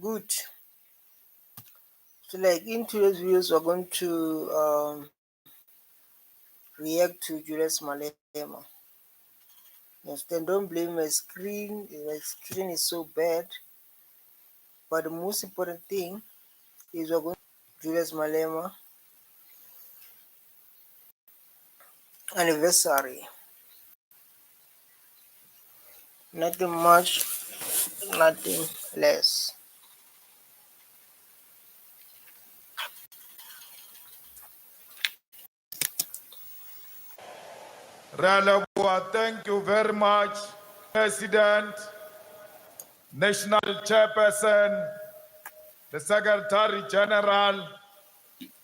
Good. So, like in today's videos, we're going to react to Julius Malema. Yes, then don't blame my screen. My screen is so bad. But the most important thing is we're going to Julius Malema anniversary. Nothing much, nothing less. Ralagua, thank you very much, President, National Chairperson, the Secretary General,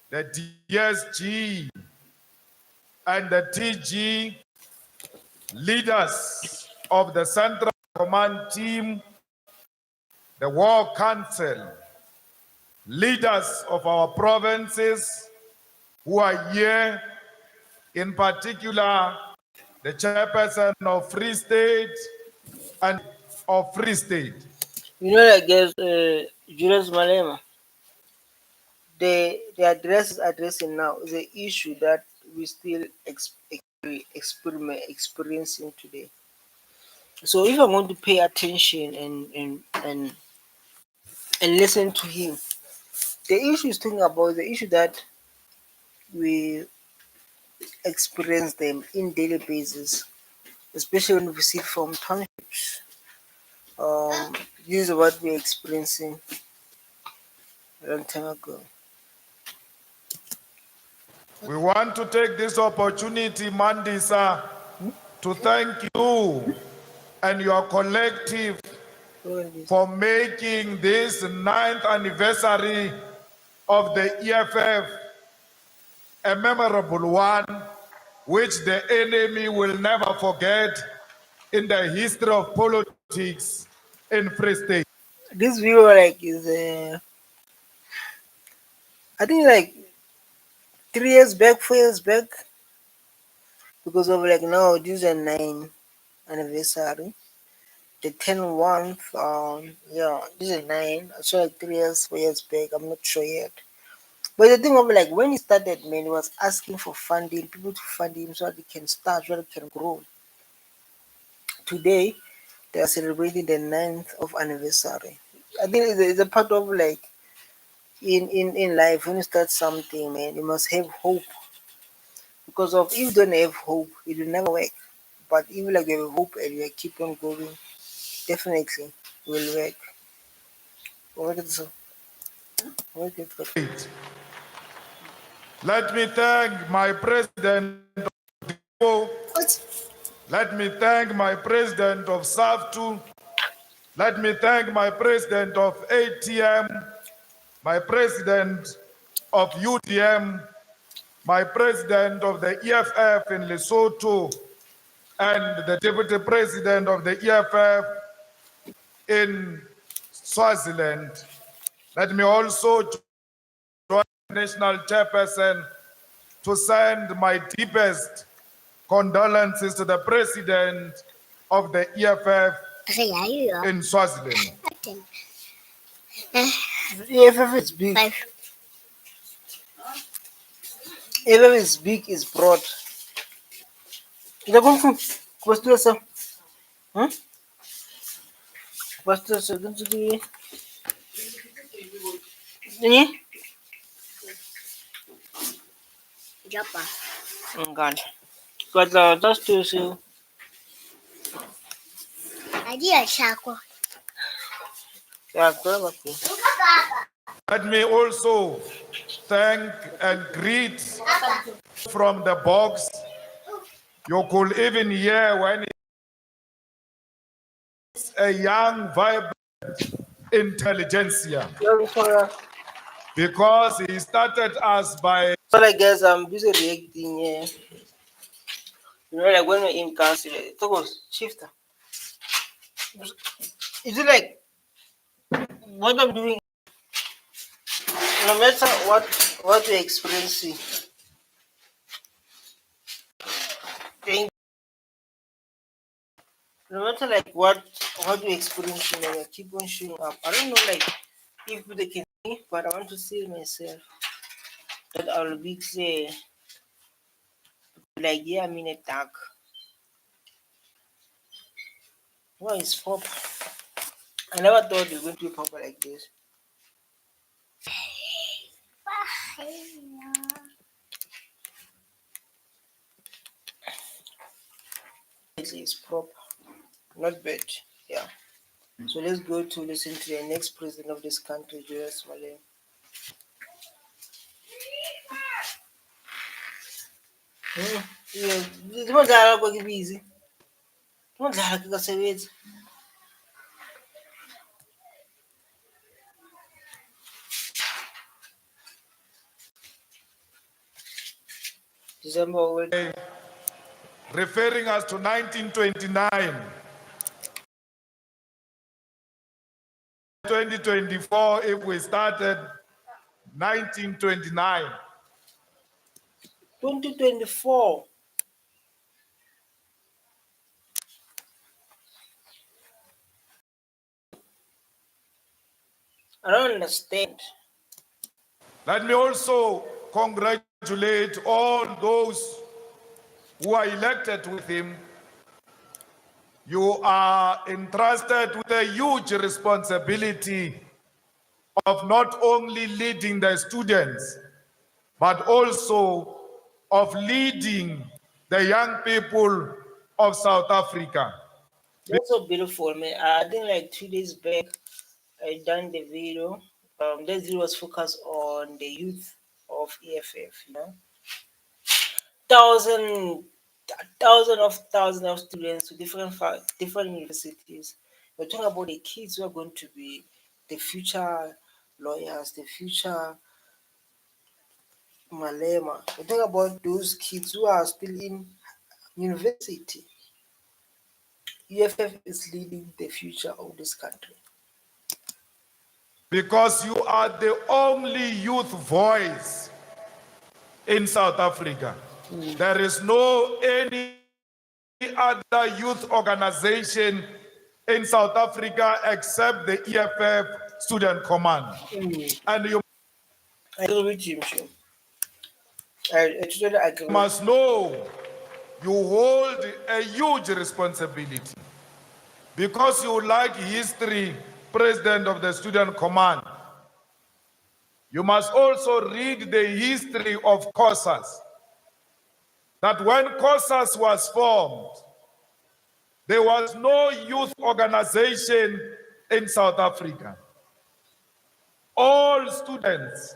the DSG, and the TG, leaders of the Central Command Team, the War Council, leaders of our provinces who are here, in particular, the Chairperson of Free State and of Free State. I guess Julius Malema, the address is addressing now is an issue that we still experiencing today. So if I want to pay attention and listen to him, the issue is talking about the issue that we experience them in daily basis, especially when we see it from townships. This is what we're experiencing a long time ago. We want to take this opportunity, Mandisa, to thank you and your collective for making this 9th anniversary of the EFF a memorable one, which the enemy will never forget in the history of politics in Free State. This video is I think 3 years back, 4 years back, because of now this is a 9th anniversary. The 10th yeah, this is 9. So 3 years, 4 years back, I'm not sure yet. But the thing of when he started, man, he was asking for funding, people to fund him so that he can start, so that he can grow. Today, they are celebrating the 9th of anniversary. I think it's a part of in life, when you start something, man, you must have hope. Because if you don't have hope, it will never work. But if you have hope and you keep on going, definitely will work. What is it? Let me thank my president. Let me thank my president of SAFTU. Let me thank my president of ATM, my president of UTM, my president of the EFF in Lesotho, and the deputy president of the EFF in Swaziland. Let me also join the national chairperson to send my deepest condolences to the president of the EFF in Swaziland. EFF is big. EFF is big, is broad. Kubastusa. Kubastusa. Ini? Japa. Enggak. Kubastusa. Kubastusa. Adia Shako. Let me also thank and greet from the box. You could even hear when it's a young, vibrant intelligentsia. Because he started us by... So guys, I'm busy reacting here. When we're in council, it goes shifter. Is it what I'm doing? No matter what we're experiencing, no matter what we're experiencing, I keep on showing up. I don't know if they can see, but I want to see myself that I'll be clear. Like, yeah, I'm in a dark. What is pop? I never thought it was going to be pop like this. It's pop, not bad. Yeah. So let's go to listen to the next president of this country, Julius Malema. Yeah, ndimodlala kwakibizi ndimodlala kikasebenzi December. Referring us to 1929, 2024, if we started 1929. 2024. I don't understand. Let me also congratulate all those who are elected with him. You are entrusted with a huge responsibility of not only leading the students, but also of leading the young people of South Africa. That's so beautiful, man. I think like 2 days back, I done the video. That video was focused on the youth of EFF. Thousand, thousand of students to different universities. We're talking about the kids who are going to be the future lawyers, the future Malema. We're talking about those kids who are still in university. EFF is leading the future of this country. Because you are the only youth voice in South Africa. There is no any other youth organization in South Africa except the EFF Student Command. And you I agree with you, sure. I totally agree. must know you hold a huge responsibility. Because you like history, president of the Student Command, you must also read the history of COSAS. That when COSAS was formed, there was no youth organization in South Africa. All students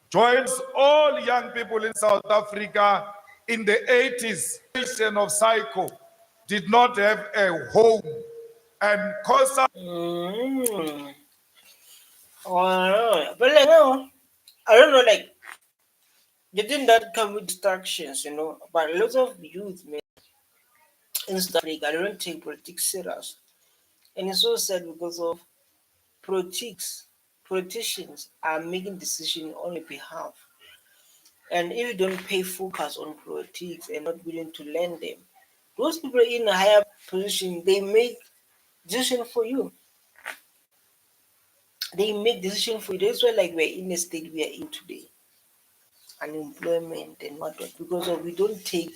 joins all young people in South Africa in the 80s. Nation of Psycho did not have a home, and COSAS. Oh, but like no, I don't know, like the thing that come with distractions, But lots of youth, man, in South Africa, they don't take politics serious, and it's so sad because of politicians are making decisions on your behalf. And if you don't pay focus on politics and not willing to learn them, those people in a higher position, they make decision for you. They make decision for you. That's why like we're in the state we are in today. Unemployment and whatnot. Because of we don't take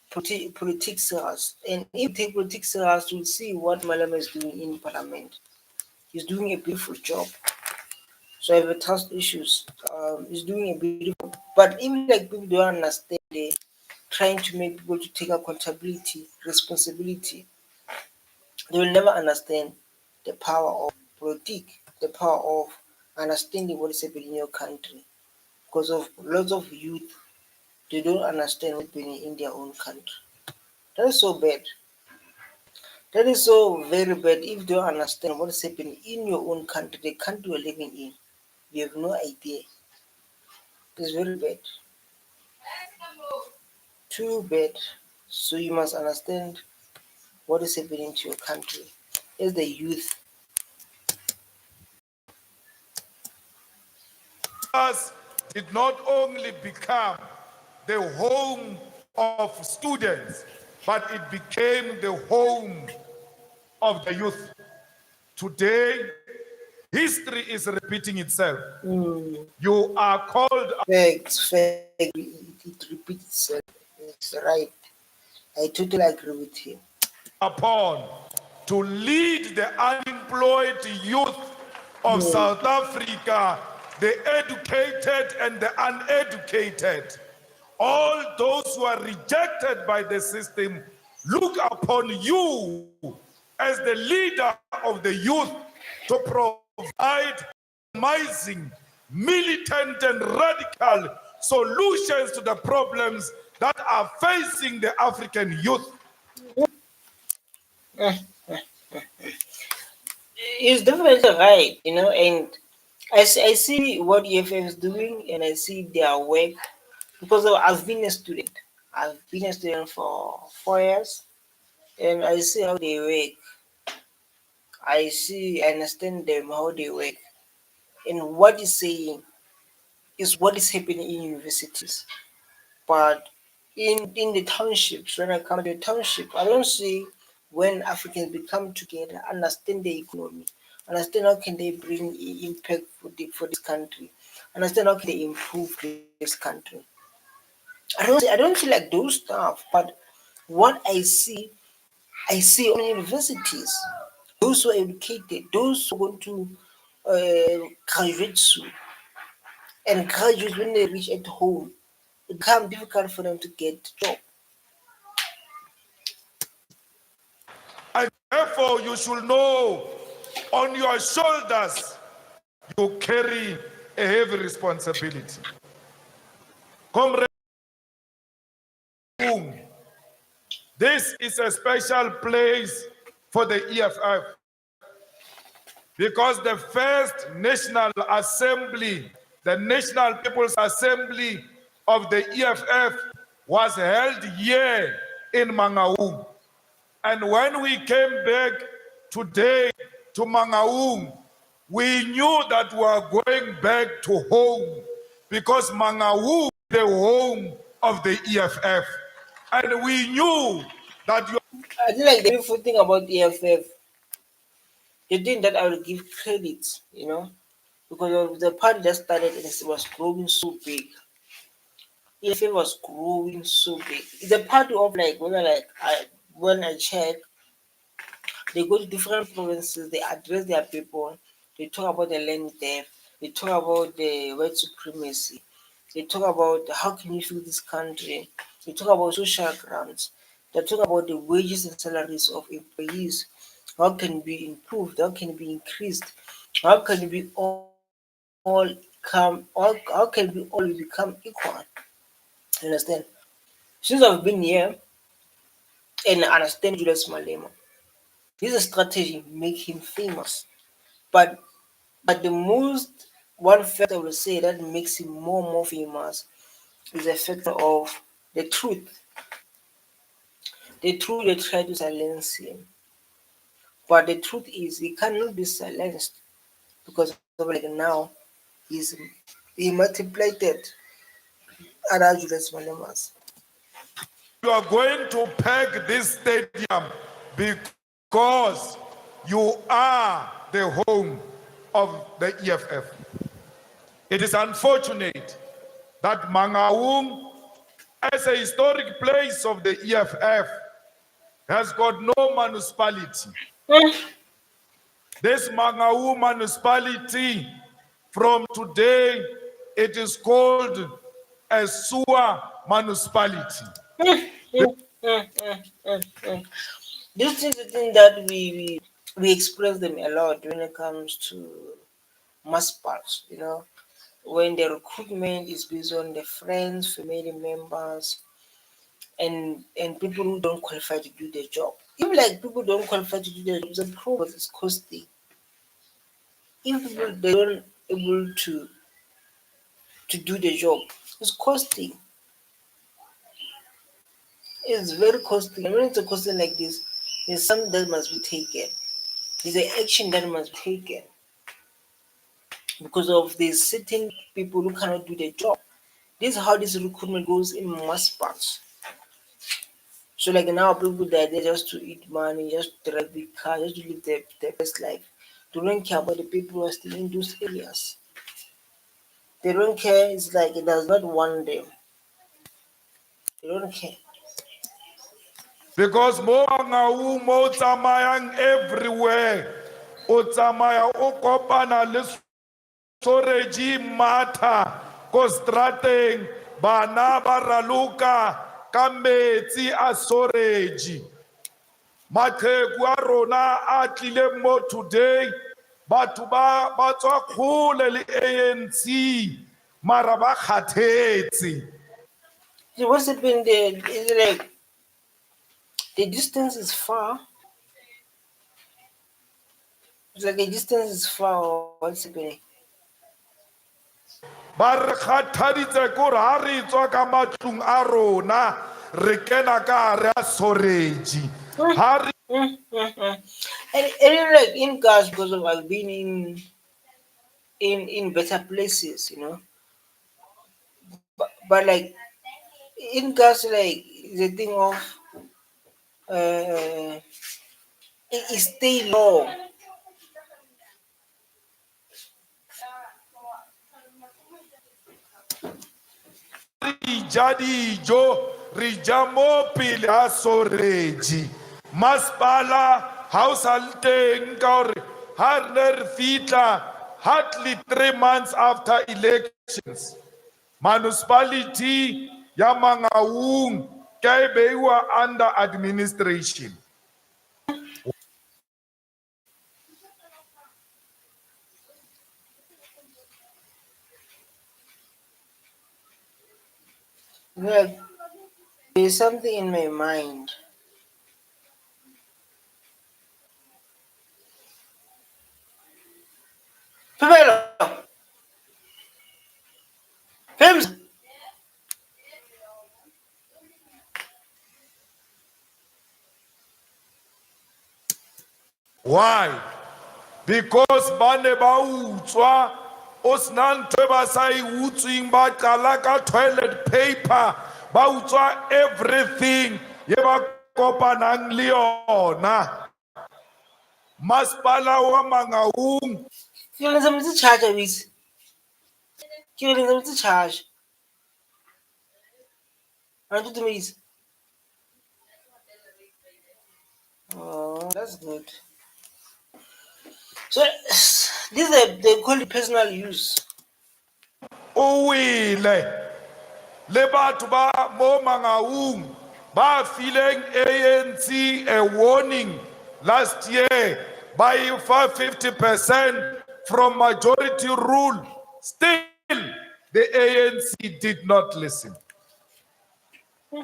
politics serious. And if you take politics serious, you'll see what Malema is doing in parliament. He's doing a beautiful job. So I have a trust issues. He's doing a beautiful, but even like people don't understand, they trying to make people to take accountability, responsibility. They will never understand the power of politics, the power of understanding what is happening in your country. Because of lots of youth, they don't understand what's happening in their own country. That is so bad. That is so very bad if you don't understand what is happening in your own country, the country you're living in. You have no idea. It's very bad. Too bad. So you must understand what is happening to your country as the youth. Did not only become the home of students, but it became the home of the youth. Today, History is repeating itself. Mm. You are called Facts, it repeats itself. It's right. I totally agree with you. upon to lead the unemployed youth of Mm. South Africa, the educated and the uneducated, all those who are rejected by the system, look upon you as the leader of the youth to provide compromising, militant and radical solutions to the problems that are facing the African youth. It's definitely right, and I see what EFF is doing and I see their work because I've been a student. I've been a student for 4 years and I see how they work. I understand them, how they work. And what is saying is what is happening in universities. But in the townships, when I come to the township, I don't see when Africans become together, understand the economy, understand how can they bring impact for this country, understand how can they improve this country. I don't see like those stuff, but what I see on universities, those who are educated, those who want to graduate soon, and graduates when they reach at home, it becomes difficult for them to get job. And therefore, you should know on your shoulders you carry a heavy responsibility. Comrade, this is a special place for the EFF because the first National Assembly, the National People's Assembly of the EFF, was held here in Mangaung. And when we came back today to Mangaung, we knew that we were going back to home because Mangaung is the home of the EFF. And we knew that you I think like the beautiful thing about EFF, the thing that I will give credit, because of the party that started and it was growing so big. EFF was growing so big. It's a party of like when I check, they go to different provinces, they address their people, they talk about the land debt, they talk about the white supremacy, they talk about how can you fix this country, they talk about social grants, they talk about the wages and salaries of employees, how can it be improved, how can it be increased, how can it be how can we all become equal? Understand? Since I've been here and understand Julius Malema, his strategy make him famous. But But the most one factor I will say that makes him more famous is the factor of the truth. The truth they try to silence him. But the truth is he cannot be silenced because of like now he's he multiplied other Julius Malemas. are going to peg this stadium because you are the home of the EFF. It is unfortunate that Mangaung, as a historic place of the EFF, has got no municipality. This Mangaung municipality, from today, it is called a sewer municipality. This is the thing that we express them a lot when it comes to mass parts, when the recruitment is based on the friends, family members, and people who don't qualify to do their job. If like people don't qualify to do their job, the problem is costly. If people they don't able to do the job, it's costly. It's very costly. And when it's a costly like this, there's something that must be taken. There's an action that must be taken because of these certain people who cannot do their job. This is how this recruitment goes in mass parts. So like now people that they just to eat money, just to drive big car, just to live their best life. They don't care about the people who are still in those areas. They don't care. It's like it does not want them. They don't care. Because mo Mangaung mo tsamayang everywhere, o tsamaya o kopana le soreji matha ko strateng, bana ba raloka ka metsi a soreji. Maqheku a rona a tlile mo today, batho ba tswa kgole le ANC mara ba kgathetse. See, what's happening there is like the distance is far. It's like the distance is far. What's happening? Ba re kgathaditse ko re ha re tswa ka matlong a rona re kena ka hare a soreji. Ha re And like in cars because of I've been in better places, you know. But like in cars, like the thing of it stay low. ja dijo re ja mo pele a soreji. Masepala ha o sa le teng ka hore ha re ne re fitla hardly 3 months after elections, municipality ya Mangaung ka e beiwa under administration. Like there's something in my mind. Pamela, Pams. Why? Because bane ba utswa o sna ntwe ba sa e utswing ba qala ka toilet paper ba utswa everything ye ba kopanang le yona. Masepala wa Mangaung You're going to charge a bit. You're going to charge. I do the meat. Oh, that's good. So this they call it personal use. o wele le batho ba mo Mangaung ba fileng ANC a warning last year by 50% from majority rule. Still, the ANC did not listen.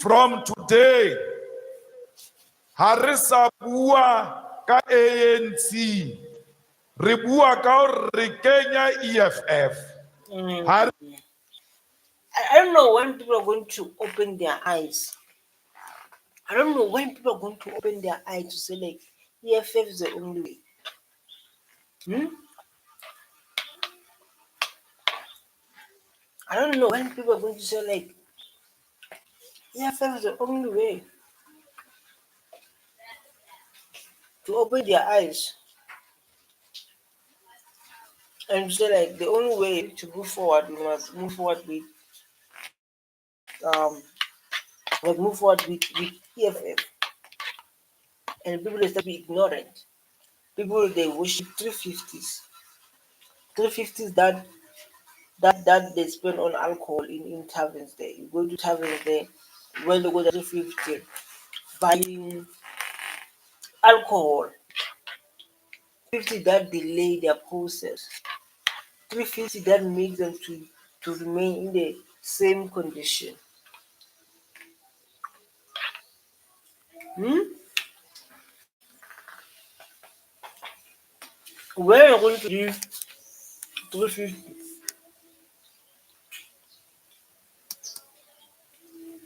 From today, Harisa bua ka ANC, re bua ka re kenya EFF. I don't know when people are going to open their eyes. I don't know when people are going to open their eyes to say like EFF is the only way. I don't know when people are going to say like EFF is the only way to open their eyes and say like the only way to move forward, we must move forward with um move forward with EFF. And people they start to be ignorant. People they worship 350s. 350s that they spend on alcohol in taverns there. You go to taverns there, when they go to 350 buying alcohol. 50 that delay their process. 350 that makes them to remain in the same condition. Where are you going to give 350?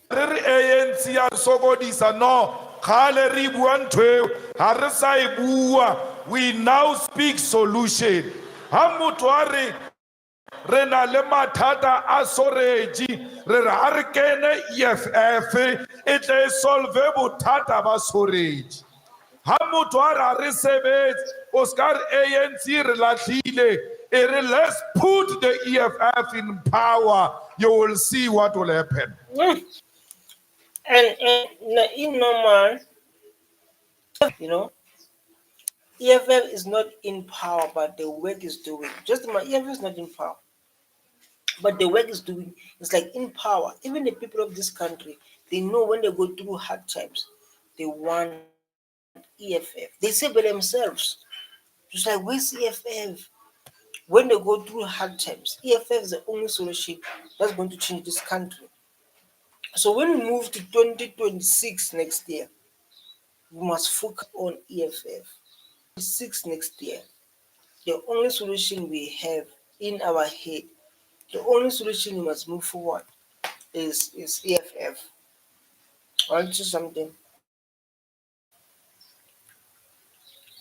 Re ANC ya sokodisa no khale re bua ntwe ha re sa e bua. We now speak solution. Ha motho a re na le mathata a soreji re ha re kene EFF e tle solve bothata ba soreji. Ha motho a re sebetse Oscar ANC re lahlile, let's put the EFF in power. You will see what will happen. And in normal, you know, EFF is not in power, but the work is doing. Just my EFF is not in power, but the work is doing. It's like in power. Even the people of this country, they know when they go through hard times, they want EFF. They say by themselves, just like where's EFF? When they go through hard times, EFF is the only solution that's going to change this country. So when we move to 2026 next year, we must focus on EFF. 6 next year, the only solution we have in our head, the only solution we must move forward is EFF. I'll tell you something.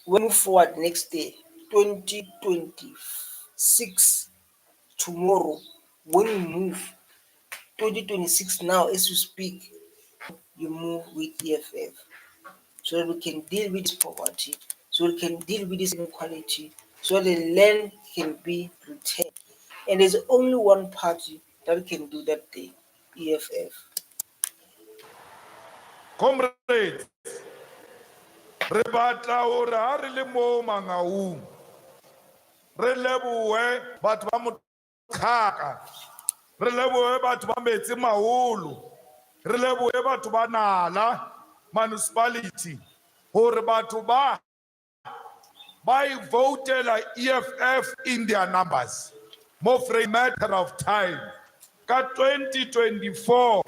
When we move forward next day, 2026, tomorrow, when we move, 2026 now as we speak, you move with EFF so that we can deal with this poverty, so we can deal with this inequality, so the land can be retained. And there's only one party that can do that thing, EFF. Comrades, re batla hore ha re le mo mangaung, re lebohe batho ba motlhaka, re lebohe batho ba metsi maholo, re lebohe batho ba Nala municipality hore batho ba votela EFF in their numbers. More for a matter of time. Ka 2024,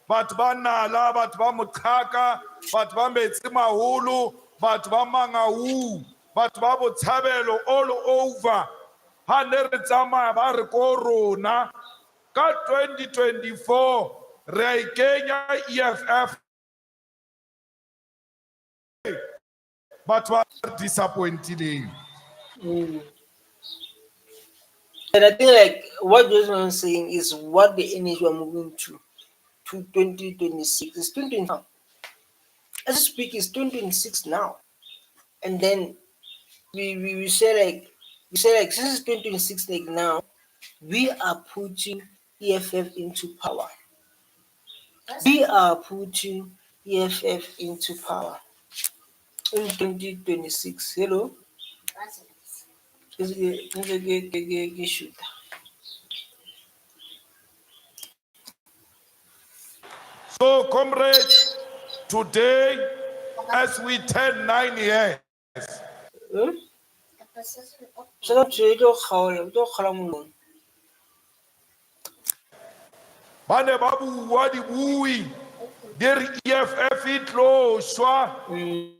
batho ba Nala, batho ba Motlhaka, batho ba metsi maholo, batho ba Mangaung, batho ba Botshabelo all over. Ha ne re tsamaya ba re ko rona. Ka 2024, re a ikenya EFF. Batho ba disappointed. And I think like what Johnson is saying is what the energy we're moving to 2026. It's 2020 now. As I speak, it's 2026 now. And then we say like since it's 2026 like now, we are putting EFF into power. We are putting EFF into power in 2026. Hello? Shoot. So, comrades, today, as we turn 9 years, ba ne ba bua dibui di re EFF e tlo shwa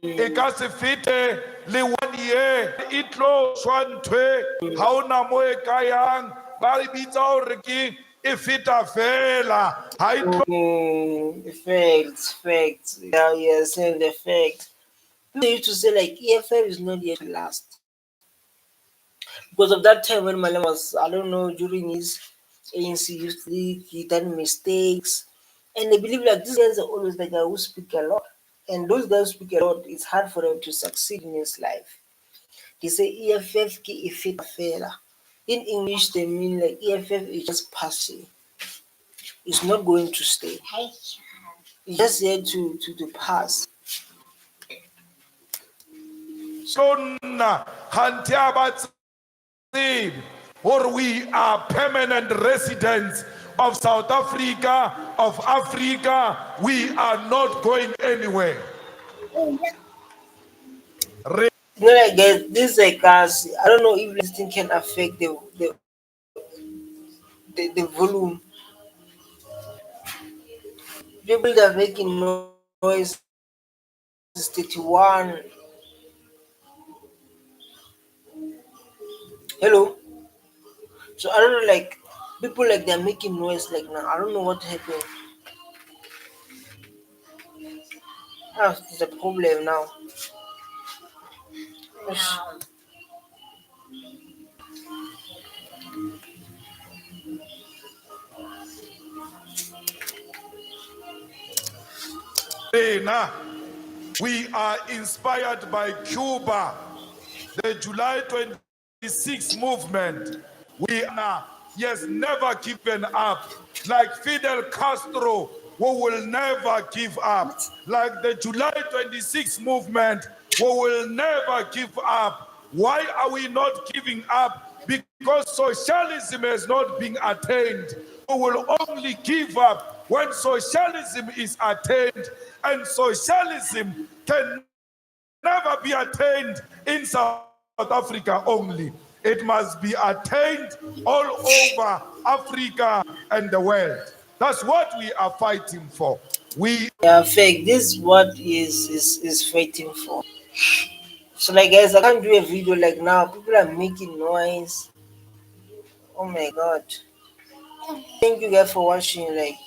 e ka se fete le 1 year e tlo shwa ntwe ha ona mo e ka yang ba re bitsa hore ke e feta fela ha e tlo Facts. Yeah, yes, and the facts. People used to say like EFF is not yet to last. Because of that time when Malema was, I don't know, during his ANC youth league, he done mistakes. And they believe like these guys are always the guy who speak a lot. And those guys who speak a lot, it's hard for them to succeed in his life. They say EFF ki ifita fela. In English, they mean like EFF is just passing. It's not going to stay. It's just here to pass. so nna kganthe a ba tsebe hore we are permanent residents of South Africa, of Africa. We are not going anywhere. You know, like guys, this is like us. I don't know if this thing can affect the volume. People that are making noise is 31. Hello. So I don't know, like people like they're making noise like now. I don't know what happened. Ah, it's a problem now. We are inspired by Cuba. the July 26 movement, he has never given up. Like Fidel Castro, we will never give up. Like the July 26 movement, we will never give up. Why are we not giving up? Because socialism has not been attained. We will only give up when socialism is attained, and socialism can never be attained in South Africa only. It must be attained all over Africa and the world. That's what we are fighting for. Yeah, fake. This is what is fighting for. So like guys, I can't do a video like now. People are making noise. Oh my god. Thank you guys for watching. Like